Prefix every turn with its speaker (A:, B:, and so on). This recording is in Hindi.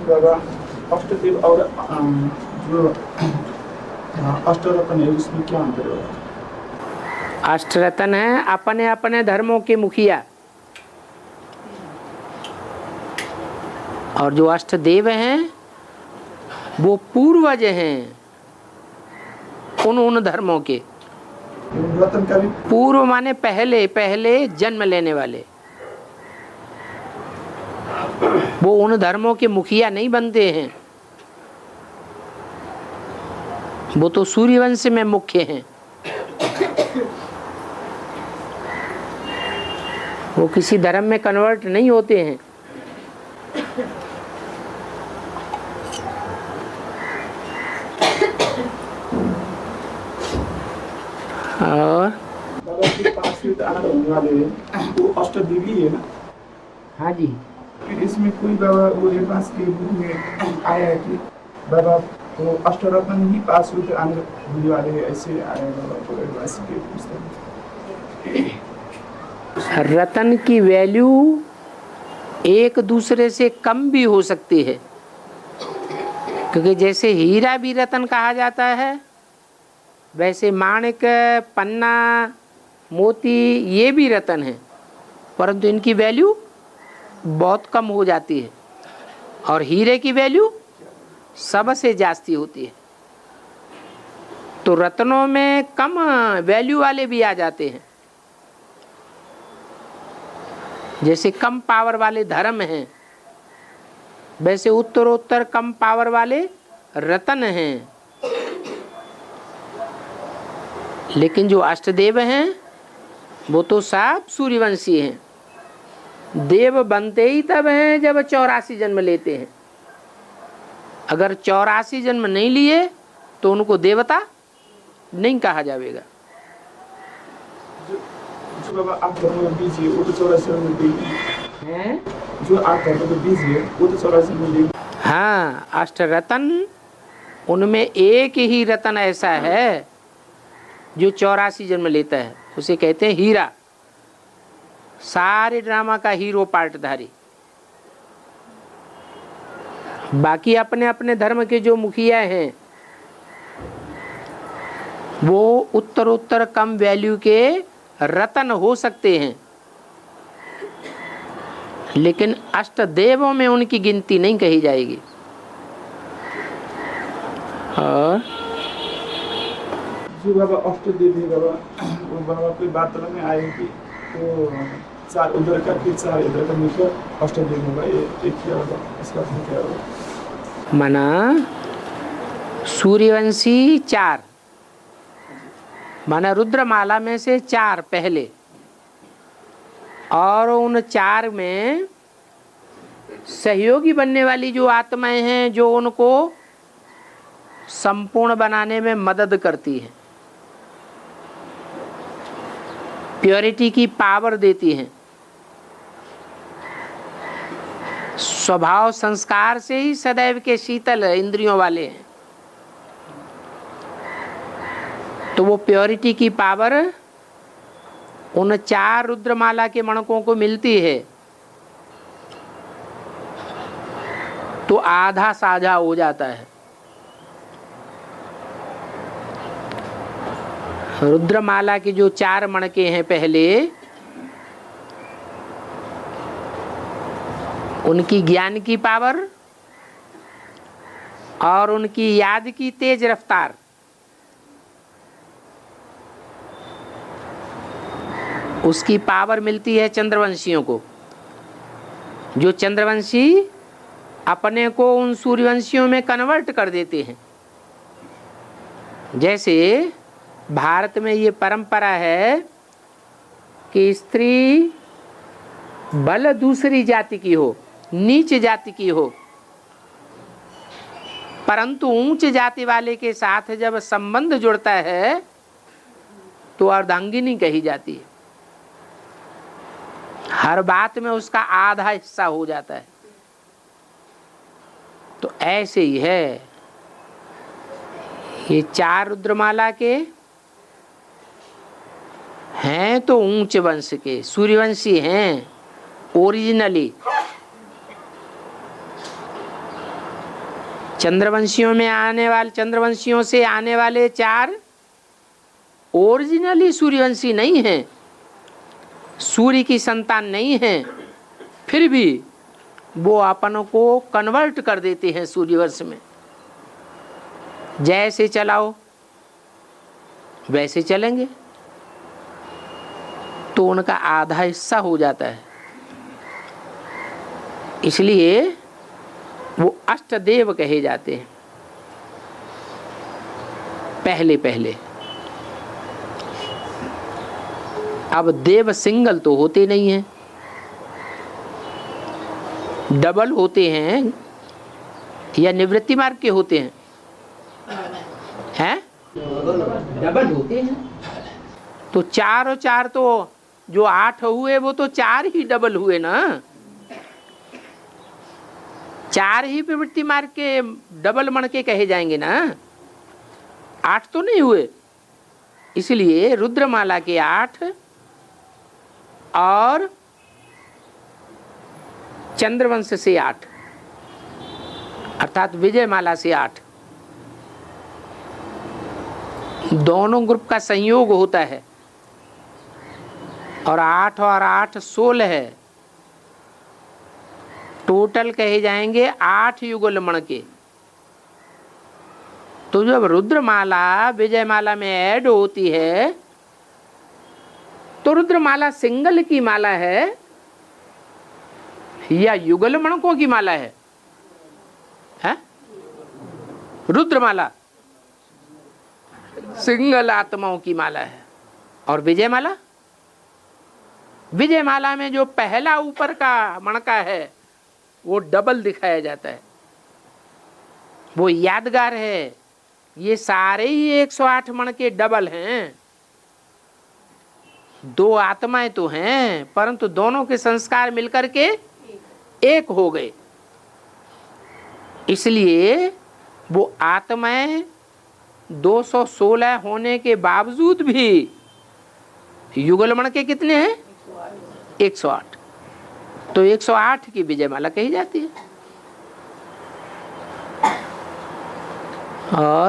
A: बाबा अष्टदेव और जो अष्टरत्न है उसमें क्या अंतर है?
B: अष्टरत्न है अपने अपने धर्मों के मुखिया, और जो अष्टदेव हैं वो पूर्वज हैं उन धर्मों के।
A: रत्न का भी
B: पूर्व माने पहले पहले जन्म लेने वाले, वो उन धर्मों के मुखिया नहीं बनते हैं, वो तो सूर्यवंश में मुख्य हैं, वो किसी धर्म में कन्वर्ट नहीं होते हैं। और
A: बाबा के पास में आना होने वाले हैं वो अष्टदेवी है ना?
B: हाँ जी,
A: फिर इसमें कोई बाबा वो एडवांस के बुक में आया है कि बाबा वो अष्टरत्न ही पास होते आने होने वाले हैं, ऐसे आया है बाबा को एडवांस के पुस्तक में।
B: रतन की वैल्यू एक दूसरे से कम भी हो सकती है, क्योंकि जैसे हीरा भी रतन कहा जाता है, वैसे माणिक, पन्ना, मोती ये भी रतन है, परंतु इनकी वैल्यू बहुत कम हो जाती है, और हीरे की वैल्यू सबसे जास्ती होती है। तो रत्नों में कम वैल्यू वाले भी आ जाते हैं, जैसे कम पावर वाले धर्म हैं, वैसे उत्तरोत्तर कम पावर वाले रतन हैं। लेकिन जो अष्टदेव हैं वो तो सब सूर्यवंशी हैं। देव बनते ही तब हैं जब 84 जन्म लेते हैं। अगर 84 जन्म नहीं लिए तो उनको देवता नहीं कहा जाएगा।
A: जो बाबा आप धर्म में बीज है वो तो 84 में देंगे हैं, जो आप धर्म में बीज है वो तो 84 में देंगे।
B: हाँ, अष्टरत्न उनमें एक ही रतन ऐसा है जो 84 जन्म लेता है, उसे कहते हैं हीरा। सारे ड्रामा का हीरो पार्टधारी। बाकी अपने अपने धर्म के जो मुखिया हैं वो उत्तरोत्तर कम वैल्यू के रतन हो सकते हैं, लेकिन अष्टदेवों में उनकी गिनती नहीं कही जाएगी। और
A: जो बाबा अष्टदेव है बाबा, वो बाबा कोई बात में आए कि तो चार उधर का फिर चार इधर का मिलकर अष्टदेव होगा, ये एक क्या होगा, इसका क्या होगा?
B: माना सूर्यवंशी 4, माना रुद्रमाला में से 4 पहले, और उन 4 में सहयोगी बनने वाली जो आत्माएं हैं जो उनको संपूर्ण बनाने में मदद करती हैं, प्योरिटी की पावर देती हैं। स्वभाव संस्कार से ही सदैव के शीतल इंद्रियों वाले हैं, तो वो प्योरिटी की पावर उन 4 रुद्रमाला के मणकों को मिलती है, तो आधा साझा हो जाता है। रुद्रमाला के जो 4 मणके हैं पहले, उनकी ज्ञान की पावर और उनकी याद की तेज रफ्तार, उसकी पावर मिलती है चंद्रवंशियों को। जो चंद्रवंशी अपने को उन सूर्यवंशियों में कन्वर्ट कर देते हैं। जैसे भारत में ये परंपरा है कि स्त्री भले दूसरी जाति की हो, नीच जाति की हो, परंतु ऊंच जाति वाले के साथ जब संबंध जुड़ता है तो अर्धांगिनी कही जाती है। हर बात में उसका आधा हिस्सा हो जाता है। तो ऐसे ही है, ये 4 रुद्रमाला के हैं तो ऊंच वंश के सूर्यवंशी हैं ओरिजिनली, चंद्रवंशियों से आने वाले 4 ओरिजिनली सूर्यवंशी नहीं हैं, सूर्य की संतान नहीं हैं, फिर भी वो अपनों को कन्वर्ट कर देते हैं सूर्यवंश में। जैसे चलाओ वैसे चलेंगे, तो उनका आधा हिस्सा हो जाता है। इसलिए वो अष्टदेव कहे जाते हैं पहले पहले। अब देव सिंगल तो होते नहीं हैं, डबल होते हैं या निवृत्ति मार्ग के होते हैं, हैं? डबल होते हैं। तो 4 और 4 तो जो 8 हुए वो तो 4 ही डबल हुए ना, 4 ही प्रवृत्ति मार्ग के डबल मणके कहे जाएंगे ना, 8 तो नहीं हुए। इसलिए रुद्रमाला के 8 और चंद्रवंश से 8 अर्थात विजयमाला से 8 दोनों ग्रुप का संयोग होता है, और 8 और 8 16 है, टोटल कहे जाएंगे 8 युगल मणके। तो जब रुद्रमाला विजयमाला में ऐड होती है तो रुद्रमाला सिंगल की माला है या युगल मणकों की माला है? रुद्रमाला सिंगल आत्माओं की माला है। और विजयमाला, विजयमाला में जो पहला ऊपर का मणका है वो डबल दिखाया जाता है, वो यादगार है। ये सारे ही 108 मणके डबल हैं। 2 आत्माएं तो हैं, परंतु दोनों के संस्कार मिलकर के एक हो गए। इसलिए वो आत्माएं 216 होने के बावजूद भी युगल मणके कितने हैं? 108। तो 108 की विजयमाला कही जाती है। और